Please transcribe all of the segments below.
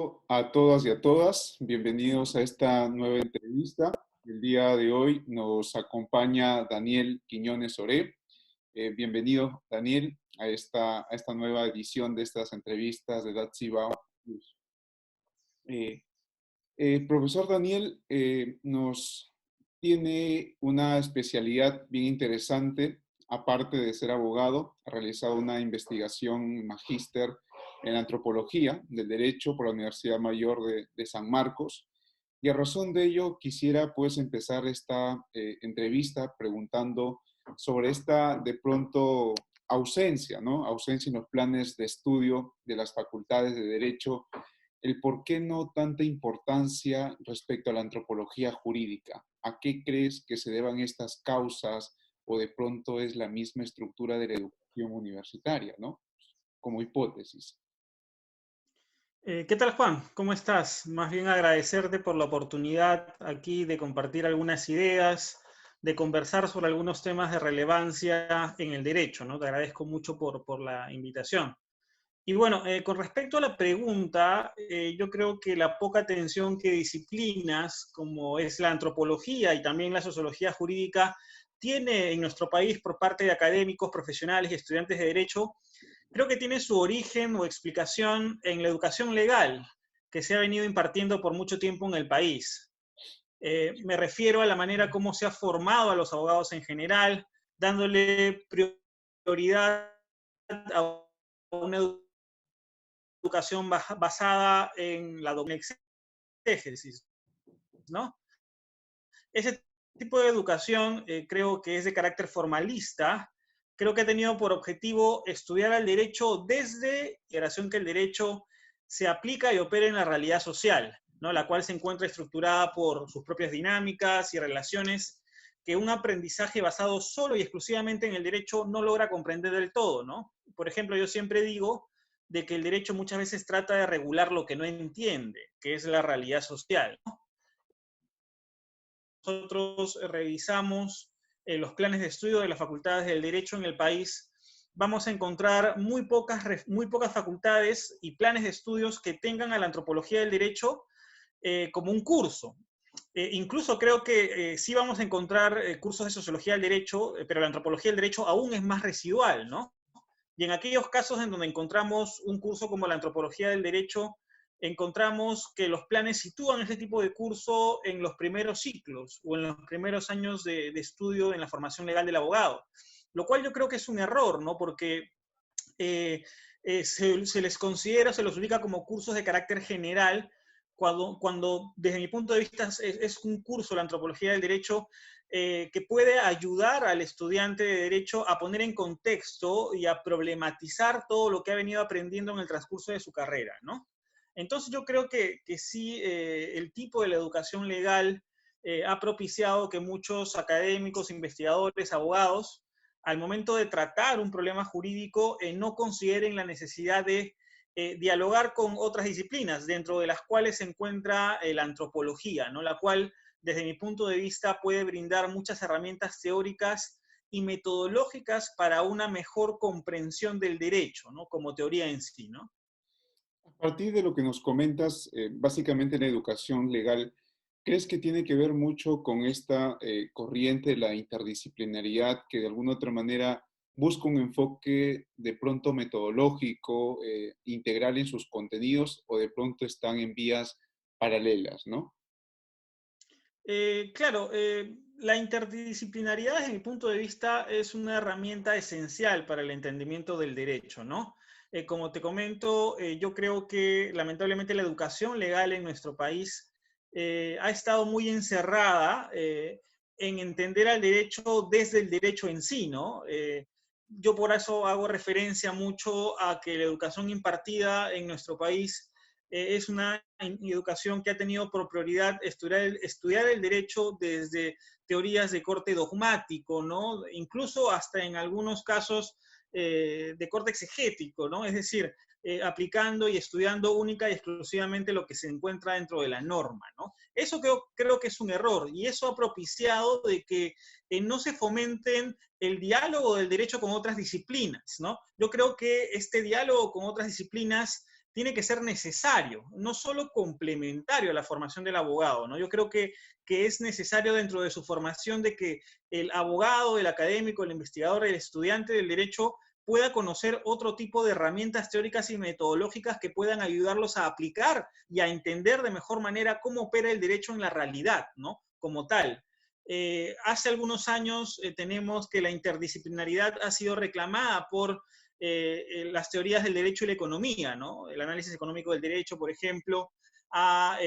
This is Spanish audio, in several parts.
saludo a todas y a todas. Bienvenidos a esta nueva entrevista. El día de hoy nos acompaña Daniel Quiñones Oré. Bienvenido, Daniel, a esta nueva edición de estas entrevistas de DATSIBAO. Eh, Profesor Daniel nos tiene una especialidad bien interesante. Aparte de ser abogado, ha realizado una investigación magíster en antropología del derecho por la Universidad Mayor de San Marcos. Y a razón de ello quisiera pues empezar esta entrevista preguntando sobre esta de pronto ausencia, ¿no? Ausencia en los planes de estudio de las facultades de derecho, el por qué no tanta importancia respecto a la antropología jurídica. ¿A qué crees que se deban estas causas o de pronto es la misma estructura de la educación universitaria, ¿no? Como hipótesis. ¿Qué tal, Juan? ¿Cómo estás? Más bien agradecerte por la oportunidad aquí de compartir algunas ideas, de conversar sobre algunos temas de relevancia en el derecho, ¿no? Te agradezco mucho por la invitación. Y bueno, con respecto a la pregunta, yo creo que la poca atención que disciplinas como es la antropología y también la sociología jurídica tiene en nuestro país por parte de académicos, profesionales y estudiantes de derecho, creo que tiene su origen o explicación en la educación legal que se ha venido impartiendo por mucho tiempo en el país. Me refiero a la manera como se ha formado a los abogados en general, dándole prioridad a una educación basada en la doble exégesis, ¿no? Ese tipo de educación creo que es de carácter formalista, creo que ha tenido por objetivo estudiar al derecho desde la consideración que el derecho se aplica y opera en la realidad social, ¿no? La cual se encuentra estructurada por sus propias dinámicas y relaciones que un aprendizaje basado solo y exclusivamente en el derecho no logra comprender del todo, ¿no? Por ejemplo, yo siempre digo de que el derecho muchas veces trata de regular lo que no entiende, que es la realidad social, ¿no? Nosotros revisamos los planes de estudio de las facultades del derecho en el país, vamos a encontrar muy pocas facultades y planes de estudios que tengan a la antropología del derecho como un curso. Incluso creo que sí vamos a encontrar cursos de sociología del derecho, pero la antropología del derecho aún es más residual, ¿no? Y en aquellos casos en donde encontramos un curso como la antropología del derecho, encontramos que los planes sitúan ese tipo de curso en los primeros ciclos o en los primeros años de estudio en la formación legal del abogado, lo cual yo creo que es un error, ¿no? Porque se les considera, se los ubica como cursos de carácter general, cuando desde mi punto de vista es un curso, la antropología del derecho, que puede ayudar al estudiante de derecho a poner en contexto y a problematizar todo lo que ha venido aprendiendo en el transcurso de su carrera, ¿no? Entonces yo creo que sí, el tipo de la educación legal ha propiciado que muchos académicos, investigadores, abogados, al momento de tratar un problema jurídico, no consideren la necesidad de dialogar con otras disciplinas, dentro de las cuales se encuentra la antropología, ¿no? La cual, desde mi punto de vista, puede brindar muchas herramientas teóricas y metodológicas para una mejor comprensión del derecho, ¿no? Como teoría en sí, ¿no? A partir de lo que nos comentas, básicamente la educación legal, ¿crees que tiene que ver mucho con esta corriente de la interdisciplinariedad que de alguna otra manera busca un enfoque de pronto metodológico, integral en sus contenidos o de pronto están en vías paralelas, ¿no? Claro, la interdisciplinariedad desde mi punto de vista es una herramienta esencial para el entendimiento del derecho, ¿no? Como te comento, yo creo que lamentablemente la educación legal en nuestro país ha estado muy encerrada en entender al derecho desde el derecho en sí, ¿no? Yo por eso hago referencia mucho a que la educación impartida en nuestro país es una educación que ha tenido por prioridad estudiar el derecho desde teorías de corte dogmático, ¿no? Incluso hasta en algunos casos de corte exegético, ¿no? Es decir, aplicando y estudiando única y exclusivamente lo que se encuentra dentro de la norma, ¿no? Eso creo que es un error y eso ha propiciado de que no se fomenten el diálogo del derecho con otras disciplinas, ¿no? Yo creo que este diálogo con otras disciplinas tiene que ser necesario, no solo complementario a la formación del abogado, ¿no? Yo creo que es necesario dentro de su formación de que el abogado, el académico, el investigador, el estudiante del derecho pueda conocer otro tipo de herramientas teóricas y metodológicas que puedan ayudarlos a aplicar y a entender de mejor manera cómo opera el derecho en la realidad, ¿no? Como tal. Hace algunos años tenemos que la interdisciplinaridad ha sido reclamada por las teorías del derecho y la economía, ¿no? El análisis económico del derecho, por ejemplo, ha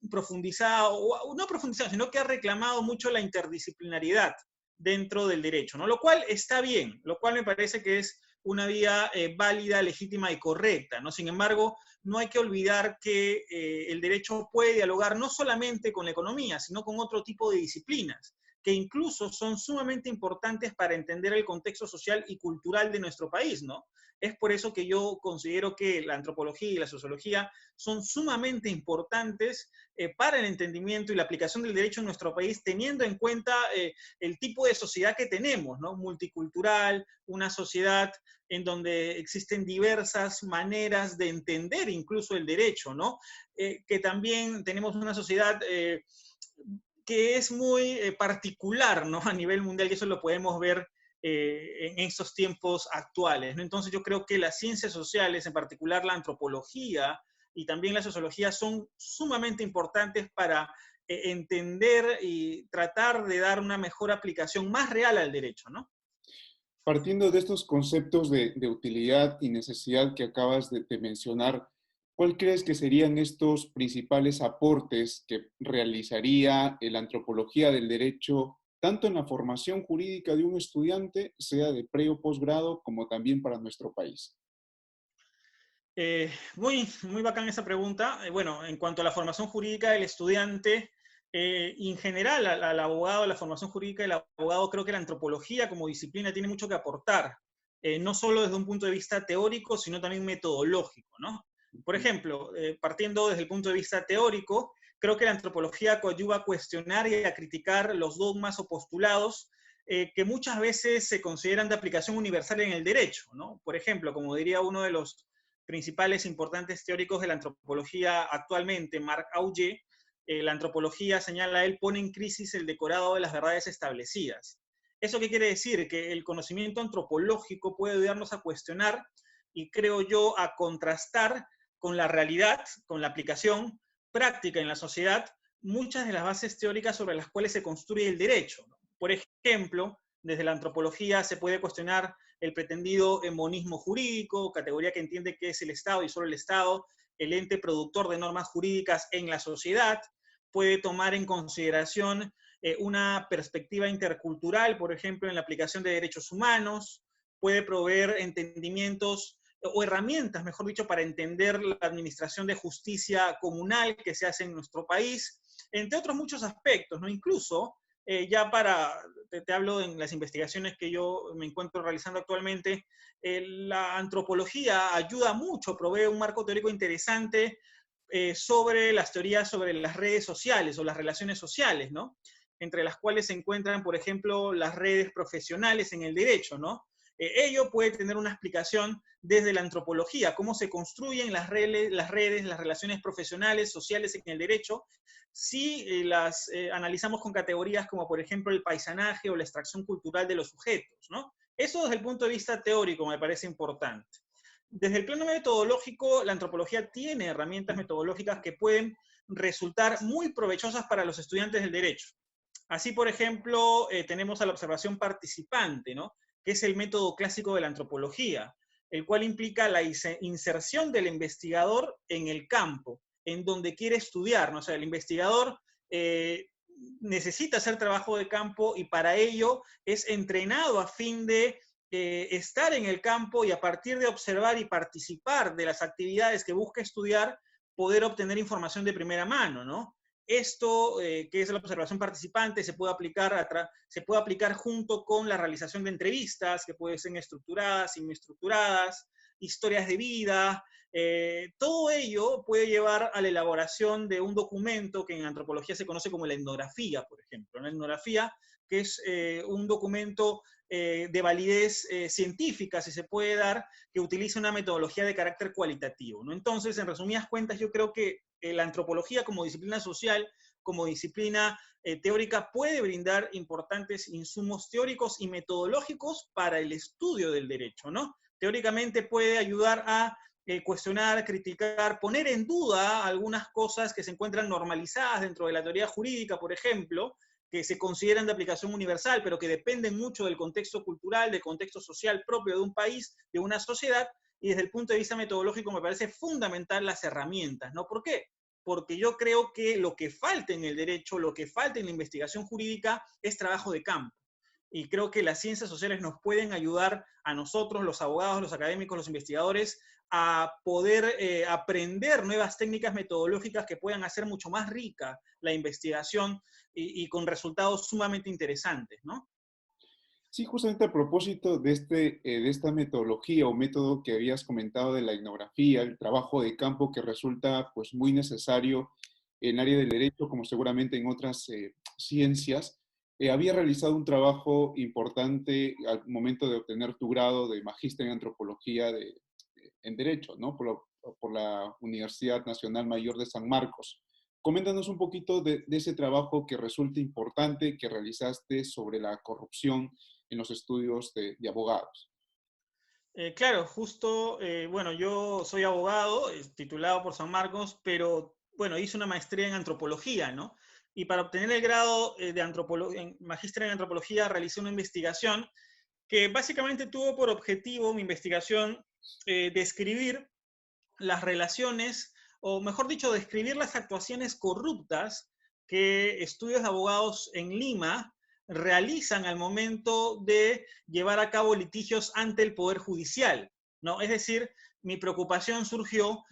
profundizado, o no profundizado, sino que ha reclamado mucho la interdisciplinaridad dentro del derecho, ¿no? Lo cual está bien, lo cual me parece que es una vía válida, legítima y correcta, ¿no? Sin embargo, no hay que olvidar que el derecho puede dialogar no solamente con la economía, sino con otro tipo de disciplinas, que incluso son sumamente importantes para entender el contexto social y cultural de nuestro país, ¿no? Es por eso que yo considero que la antropología y la sociología son sumamente importantes para el entendimiento y la aplicación del derecho en nuestro país, teniendo en cuenta el tipo de sociedad que tenemos, ¿no? Multicultural, una sociedad en donde existen diversas maneras de entender incluso el derecho, ¿no? Que también tenemos una sociedad que es muy particular, ¿no? A nivel mundial, y eso lo podemos ver en estos tiempos actuales, ¿no? Entonces yo creo que las ciencias sociales, en particular la antropología y también la sociología, son sumamente importantes para entender y tratar de dar una mejor aplicación más real al derecho, ¿no? Partiendo de estos conceptos de utilidad y necesidad que acabas de mencionar, ¿cuál crees que serían estos principales aportes que realizaría la antropología del derecho, tanto en la formación jurídica de un estudiante, sea de pre o posgrado, como también para nuestro país? Muy bacán esa pregunta. Bueno, en cuanto a la formación jurídica del estudiante, en general al abogado, la formación jurídica del abogado, creo que la antropología como disciplina tiene mucho que aportar, no solo desde un punto de vista teórico, sino también metodológico, ¿no? Por ejemplo, partiendo desde el punto de vista teórico, creo que la antropología coadyuva a cuestionar y a criticar los dogmas o postulados que muchas veces se consideran de aplicación universal en el derecho, ¿no? Por ejemplo, como diría uno de los principales importantes teóricos de la antropología actualmente, Marc Augé, la antropología, señala él, pone en crisis el decorado de las verdades establecidas. ¿Eso qué quiere decir? Que el conocimiento antropológico puede ayudarnos a cuestionar y creo yo a contrastar con la realidad, con la aplicación práctica en la sociedad, muchas de las bases teóricas sobre las cuales se construye el derecho. Por ejemplo, desde la antropología se puede cuestionar el pretendido monismo jurídico, categoría que entiende que es el Estado y solo el Estado, el ente productor de normas jurídicas en la sociedad, puede tomar en consideración una perspectiva intercultural, por ejemplo, en la aplicación de derechos humanos, puede proveer entendimientos o herramientas, mejor dicho, para entender la administración de justicia comunal que se hace en nuestro país, entre otros muchos aspectos, ¿no? Incluso ya te hablo en las investigaciones que yo me encuentro realizando actualmente, la antropología ayuda mucho, provee un marco teórico interesante sobre las teorías sobre las redes sociales o las relaciones sociales, ¿no? Entre las cuales se encuentran, por ejemplo, las redes profesionales en el derecho, ¿no? Ello puede tener una explicación desde la antropología, cómo se construyen las relaciones profesionales, sociales en el derecho, si las analizamos con categorías como, por ejemplo, el paisanaje o la extracción cultural de los sujetos, ¿no? Eso desde el punto de vista teórico me parece importante. Desde el plano metodológico, la antropología tiene herramientas metodológicas que pueden resultar muy provechosas para los estudiantes del derecho. Así, por ejemplo, tenemos a la observación participante, ¿no? Que es el método clásico de la antropología, el cual implica la inserción del investigador en el campo, en donde quiere estudiar, ¿no? O sea, el investigador necesita hacer trabajo de campo y para ello es entrenado a fin de estar en el campo y a partir de observar y participar de las actividades que busca estudiar, poder obtener información de primera mano, ¿no? Esto, que es la observación participante, se puede aplicar junto con la realización de entrevistas, que pueden ser estructuradas, semi-estructuradas, historias de vida. Todo ello puede llevar a la elaboración de un documento que en antropología se conoce como la etnografía, por ejemplo. La etnografía, que es un documento de validez científica, si se puede dar, que utilice una metodología de carácter cualitativo, ¿no? Entonces, en resumidas cuentas, yo creo que la antropología como disciplina social, como disciplina teórica, puede brindar importantes insumos teóricos y metodológicos para el estudio del derecho, ¿no? Teóricamente puede ayudar a cuestionar, criticar, poner en duda algunas cosas que se encuentran normalizadas dentro de la teoría jurídica, por ejemplo, que se consideran de aplicación universal, pero que dependen mucho del contexto cultural, del contexto social propio de un país, de una sociedad, y desde el punto de vista metodológico me parece fundamental las herramientas, ¿no? ¿Por qué? Porque yo creo que lo que falta en el derecho, lo que falta en la investigación jurídica es trabajo de campo. Y creo que las ciencias sociales nos pueden ayudar a nosotros, los abogados, los académicos, los investigadores, a poder aprender nuevas técnicas metodológicas que puedan hacer mucho más rica la investigación y con resultados sumamente interesantes, ¿no? Sí, justamente a propósito de esta metodología o método que habías comentado de la etnografía, el trabajo de campo que resulta pues muy necesario en el área del derecho, como seguramente en otras ciencias, había realizado un trabajo importante al momento de obtener tu grado de magíster en antropología en derecho, ¿no? Por la Universidad Nacional Mayor de San Marcos. Coméntanos un poquito de ese trabajo que resulta importante que realizaste sobre la corrupción en los estudios de abogados. Claro, justo, bueno, yo soy abogado, titulado por San Marcos, pero bueno, hice una maestría en antropología, ¿no? Y para obtener el grado de magíster en antropología realicé una investigación que básicamente tuvo por objetivo mi investigación describir las relaciones, o mejor dicho, describir las actuaciones corruptas que estudios de abogados en Lima realizan al momento de llevar a cabo litigios ante el Poder Judicial, ¿no? Es decir, mi preocupación surgió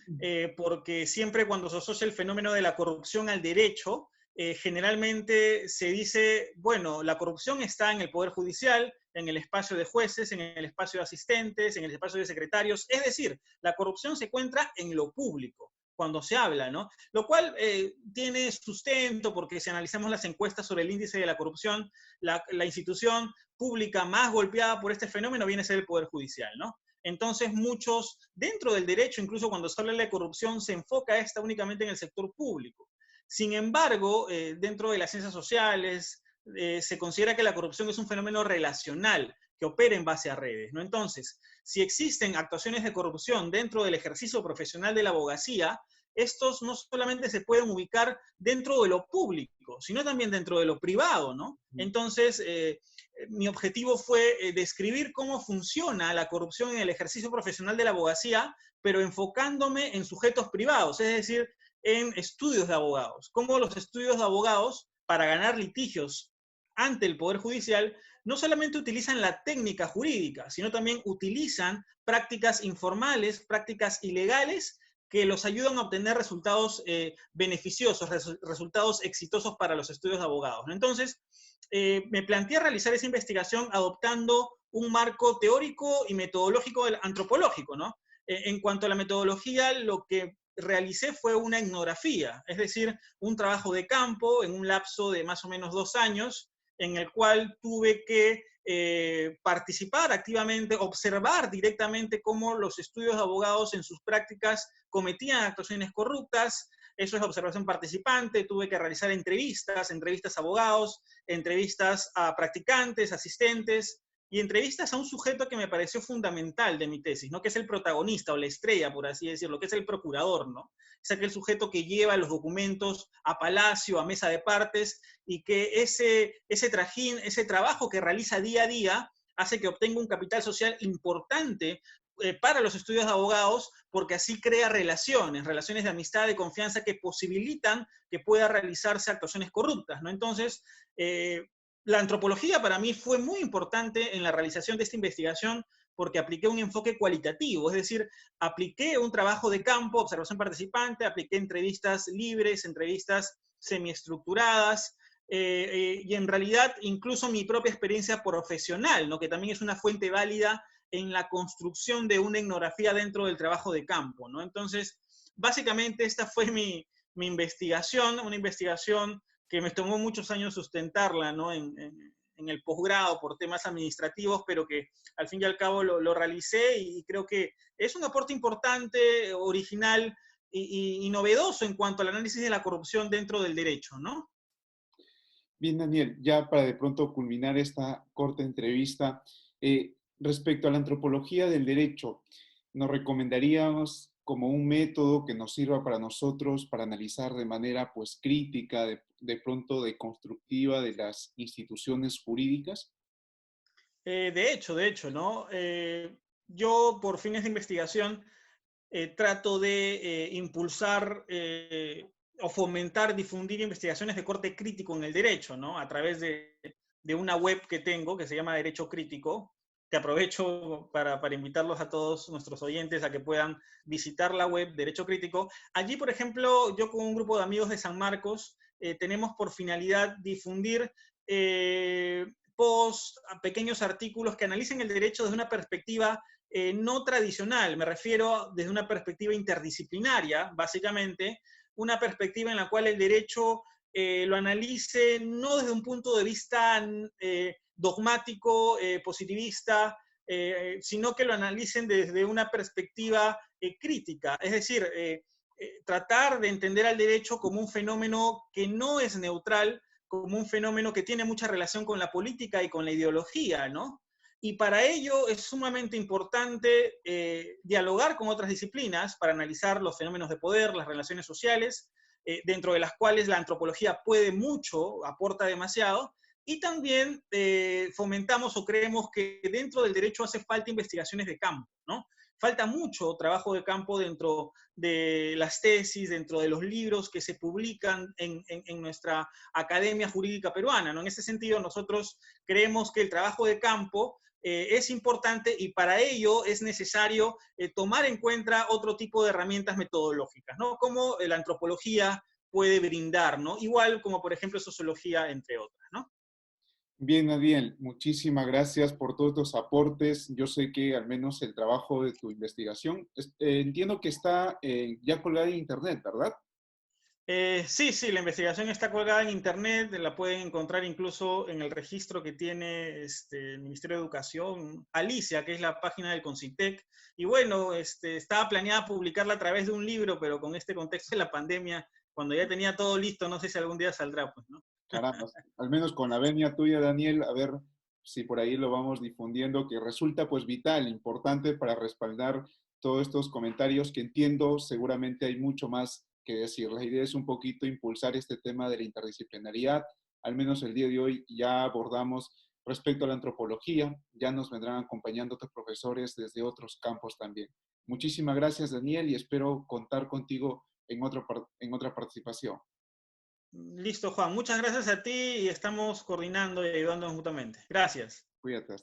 porque siempre cuando se asocia el fenómeno de la corrupción al derecho, generalmente se dice, bueno, la corrupción está en el Poder Judicial, en el espacio de jueces, en el espacio de asistentes, en el espacio de secretarios, es decir, la corrupción se encuentra en lo público cuando se habla, ¿no? Lo cual tiene sustento porque si analizamos las encuestas sobre el índice de la corrupción, la institución pública más golpeada por este fenómeno viene a ser el Poder Judicial, ¿no? Entonces muchos, dentro del derecho, incluso cuando se habla de corrupción, se enfoca esta únicamente en el sector público. Sin embargo, dentro de las ciencias sociales, se considera que la corrupción es un fenómeno relacional que opera en base a redes, ¿no? Entonces, si existen actuaciones de corrupción dentro del ejercicio profesional de la abogacía, estos no solamente se pueden ubicar dentro de lo público, sino también dentro de lo privado, ¿no? Entonces, mi objetivo fue describir cómo funciona la corrupción en el ejercicio profesional de la abogacía, pero enfocándome en sujetos privados, es decir, en estudios de abogados. Cómo los estudios de abogados, para ganar litigios ante el Poder Judicial, no solamente utilizan la técnica jurídica, sino también utilizan prácticas informales, prácticas ilegales, que los ayudan a obtener resultados beneficiosos, resultados exitosos para los estudios de abogados. Entonces, me planteé realizar esa investigación adoptando un marco teórico y metodológico antropológico, ¿no? En cuanto a la metodología, lo que realicé fue una etnografía, es decir, un trabajo de campo en un lapso de más o menos 2 años, en el cual tuve que participar activamente, observar directamente cómo los estudios de abogados en sus prácticas cometían actuaciones corruptas. Eso es observación participante, tuve que realizar entrevistas a abogados, entrevistas a practicantes, asistentes, y entrevistas a un sujeto que me pareció fundamental de mi tesis, ¿no? Que es el protagonista o la estrella, por así decirlo, que es el procurador, ¿no? Es aquel sujeto que lleva los documentos a palacio, a mesa de partes, y que ese trajín, ese trabajo que realiza día a día, hace que obtenga un capital social importante para los estudios de abogados, porque así crea relaciones de amistad, de confianza que posibilitan que pueda realizarse actuaciones corruptas, ¿no? Entonces, la antropología para mí fue muy importante en la realización de esta investigación porque apliqué un enfoque cualitativo, es decir, apliqué un trabajo de campo, observación participante, apliqué entrevistas libres, entrevistas semiestructuradas, y en realidad incluso mi propia experiencia profesional, ¿no? Que también es una fuente válida en la construcción de una etnografía dentro del trabajo de campo, ¿no? Entonces, básicamente esta fue mi investigación, una investigación que me tomó muchos años sustentarla, ¿no? En en el posgrado por temas administrativos, pero que al fin y al cabo lo realicé y creo que es un aporte importante, original y novedoso en cuanto al análisis de la corrupción dentro del derecho, ¿no? Bien, Daniel, ya para de pronto culminar esta corta entrevista, respecto a la antropología del derecho, ¿nos recomendaríamos como un método que nos sirva para nosotros para analizar de manera pues crítica, de pronto de constructiva de las instituciones jurídicas? De hecho, ¿no? Yo, por fines de investigación, trato de impulsar o fomentar, difundir investigaciones de corte crítico en el derecho, ¿no? A través de una web que tengo que se llama Derecho Crítico, que aprovecho para invitarlos a todos nuestros oyentes a que puedan visitar la web Derecho Crítico. Allí, por ejemplo, yo con un grupo de amigos de San Marcos tenemos por finalidad difundir posts, pequeños artículos que analicen el derecho desde una perspectiva no tradicional, me refiero desde una perspectiva interdisciplinaria, básicamente, una perspectiva en la cual el derecho lo analice no desde un punto de vista dogmático, positivista, sino que lo analicen desde una perspectiva crítica, es decir, tratar de entender al derecho como un fenómeno que no es neutral, como un fenómeno que tiene mucha relación con la política y con la ideología, ¿no? Y para ello es sumamente importante dialogar con otras disciplinas para analizar los fenómenos de poder, las relaciones sociales, dentro de las cuales la antropología puede mucho, aporta demasiado, y también fomentamos o creemos que dentro del derecho hace falta investigaciones de campo, ¿no? Falta mucho trabajo de campo dentro de las tesis, dentro de los libros que se publican en nuestra academia jurídica peruana, ¿no? En ese sentido, nosotros creemos que el trabajo de campo es importante y para ello es necesario tomar en cuenta otro tipo de herramientas metodológicas, ¿no? Como la antropología puede brindar, ¿no? Igual como, por ejemplo, sociología, entre otras, ¿no? Bien, Daniel, muchísimas gracias por todos tus aportes. Yo sé que al menos el trabajo de tu investigación, entiendo que está ya colgada en internet, ¿verdad? Sí, sí, la investigación está colgada en internet, la pueden encontrar incluso en el registro que tiene el Ministerio de Educación, Alicia, que es la página del Concitec. Y bueno, estaba planeada publicarla a través de un libro, pero con este contexto de la pandemia, cuando ya tenía todo listo, no sé si algún día saldrá, pues, ¿no? Caramba, al menos con la venia tuya, Daniel, a ver si por ahí lo vamos difundiendo, que resulta pues vital, importante para respaldar todos estos comentarios que entiendo, seguramente hay mucho más que decir. La idea es un poquito impulsar este tema de la interdisciplinariedad, al menos el día de hoy ya abordamos respecto a la antropología, ya nos vendrán acompañando otros profesores desde otros campos también. Muchísimas gracias, Daniel, y espero contar contigo en otra participación. Listo, Juan. Muchas gracias a ti y estamos coordinando y ayudándonos mutuamente. Gracias. Cuídate.